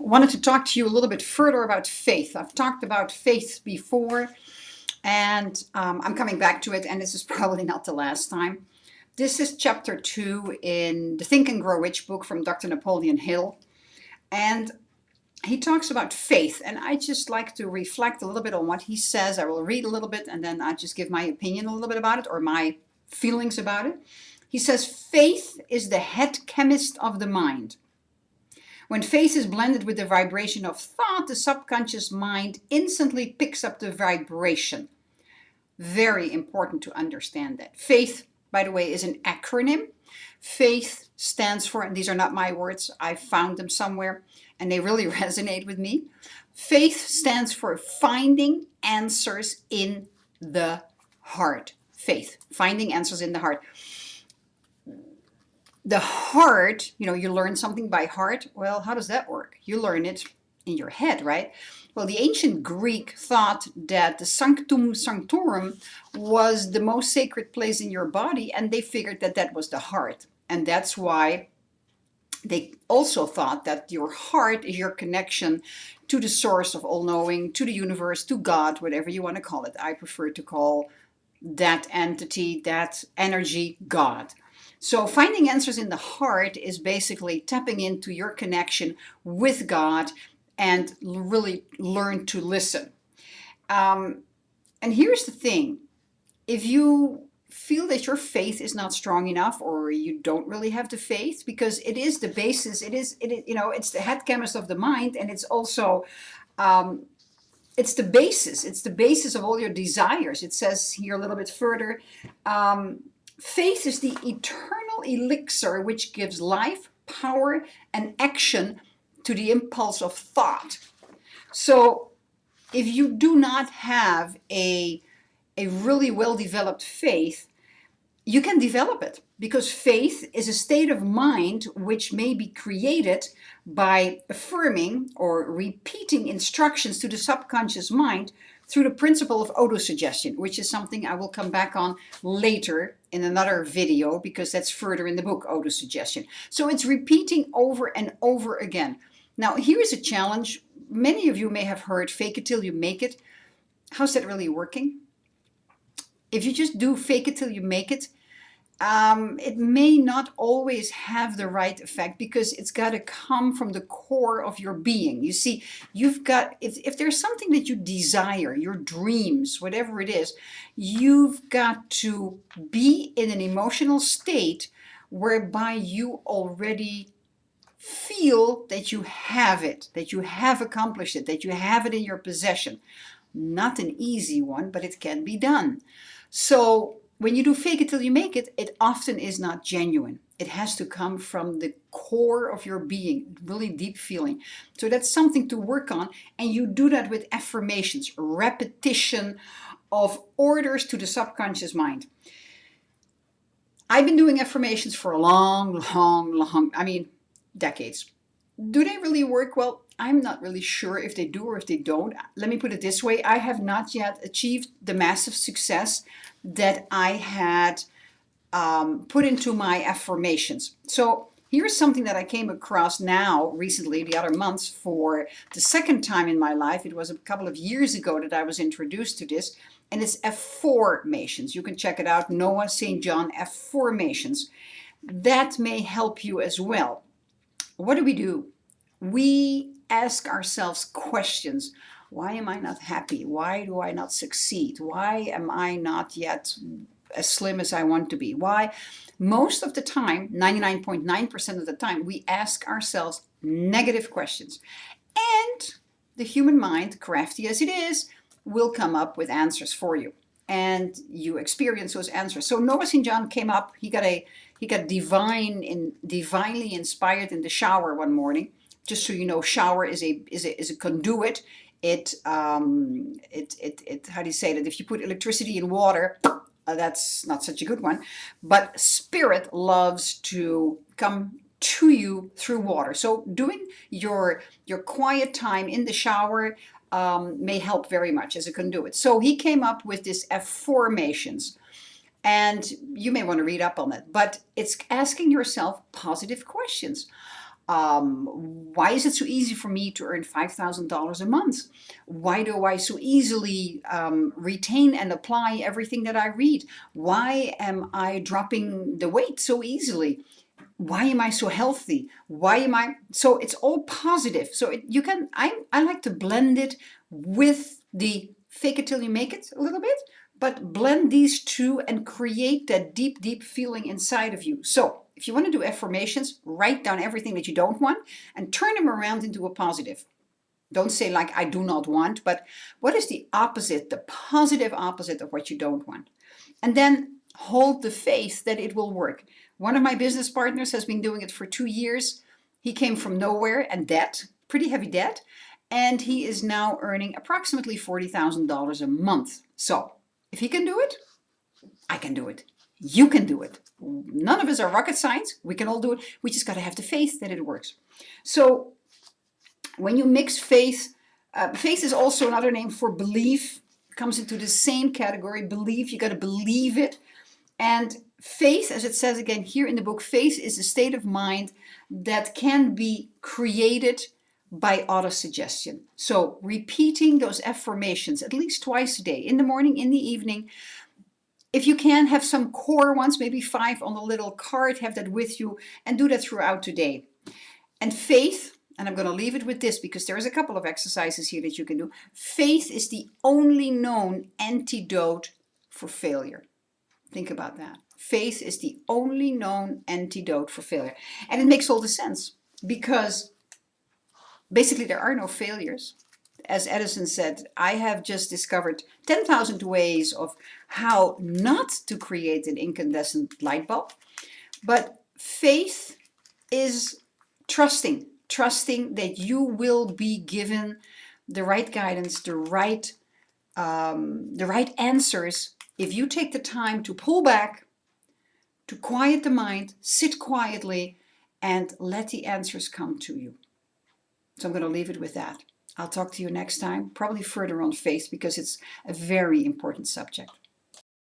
wanted to talk to you a little bit further about faith. I've talked about faith before, and I'm coming back to it, and this is probably not the last time. This is chapter 2 in the Think and Grow Rich book from Dr. Napoleon Hill. And he talks about faith, and I just like to reflect a little bit on what he says. I will read a little bit, and then I just give my opinion a little bit about it, or my feelings about it. He says, faith is the head chemist of the mind. When faith is blended with the vibration of thought, the subconscious mind instantly picks up the vibration. Very important to understand that. Faith, by the way, is an acronym. Faith stands for, and these are not my words, I found them somewhere, and they really resonate with me. Faith stands for finding answers in the heart. Faith, finding answers in the heart. The heart, you learn something by heart. Well, how does that work? You learn it in your head, right? Well, the ancient Greek thought that the sanctum sanctorum was the most sacred place in your body, and they figured that that was the heart. And that's why they also thought that your heart is your connection to the source of all knowing, to the universe, to God, whatever you want to call it. I prefer to call that entity, that energy, God. So finding answers in the heart is basically tapping into your connection with God and really learn to listen. And here's the thing. If you feel that your faith is not strong enough, or you don't really have the faith, because it is the basis, it's the head chemist of the mind, and it's also it's the basis of all your desires. It says here a little bit further, faith is the eternal elixir which gives life, power, and action to the impulse of thought. So if you do not have a really well-developed faith, you can develop it, because faith is a state of mind which may be created by affirming or repeating instructions to the subconscious mind through the principle of autosuggestion, which is something I will come back on later in another video, because that's further in the book, autosuggestion. So it's repeating over and over again. Now, here is a challenge. Many of you may have heard fake it till you make it. How's that really working? If you just do fake it till you make it, it may not always have the right effect, because it's got to come from the core of your being. You see, you've got, if there's something that you desire, your dreams, whatever it is, you've got to be in an emotional state whereby you already feel that you have it, that you have accomplished it, that you have it in your possession. Not an easy one, but it can be done. So when you do fake it till you make it, it often is not genuine. It has to come from the core of your being, really deep feeling. So that's something to work on, and you do that with affirmations, repetition of orders to the subconscious mind. I've been doing affirmations for a long, decades. Do they really work? Well, I'm not really sure if they do or if they don't. Let me put it this way. I have not yet achieved the massive success that I had put into my affirmations. So here's something that I came across now recently, the other months, for the second time in my life. It was a couple of years ago that I was introduced to this, and it's affirmations. You can check it out, Noah St. John affirmations. That may help you as well. What do? We ask ourselves questions. Why am I not happy? Why do I not succeed? Why am I not yet as slim as I want to be? Why? Most of the time, 99.9% of the time, we ask ourselves negative questions. And the human mind, crafty as it is, will come up with answers for you. And you experience those answers. So Noah St. John came up, he got divinely inspired in the shower one morning. Just so you know, shower is a conduit. It how do you say that? If you put electricity in water, that's not such a good one. But spirit loves to come to you through water. So doing your quiet time in the shower may help very much as a conduit. So he came up with this affirmations. And you may want to read up on it, but it's asking yourself positive questions. Why is it so easy for me to earn $5,000 a month? Why do I so easily retain and apply everything that I read? Why am I dropping the weight so easily? Why am I so healthy? Why am I so? It's all positive. So you can. I like to blend it with the fake it till you make it a little bit, but blend these two and create that deep, deep feeling inside of you. So if you want to do affirmations, write down everything that you don't want and turn them around into a positive. Don't say like I do not want, but what is the opposite, the positive opposite of what you don't want? And then hold the faith that it will work. One of my business partners has been doing it for 2 years. He came from nowhere and debt, pretty heavy debt, and he is now earning approximately $40,000 a month. So if he can do it, I can do it. You can do it. None of us are rocket science. We can all do it. We just got to have the faith that it works. So when you mix faith, faith is also another name for belief. It comes into the same category. Belief, you got to believe it. And faith, as it says again here in the book, faith is a state of mind that can be created by autosuggestion. So repeating those affirmations at least twice a day, in the morning, in the evening. If you can, have some core ones, maybe 5 on a little card, have that with you and do that throughout the day. And faith, and I'm going to leave it with this because there's a couple of exercises here that you can do. Faith is the only known antidote for failure. Think about that. Faith is the only known antidote for failure. And it makes all the sense because basically there are no failures. As Edison said, I have just discovered 10,000 ways of how not to create an incandescent light bulb. But faith is trusting that you will be given the right guidance, the right answers if you take the time to pull back, to quiet the mind, sit quietly, and let the answers come to you. So I'm going to leave it with that. I'll talk to you next time, probably further on faith because it's a very important subject.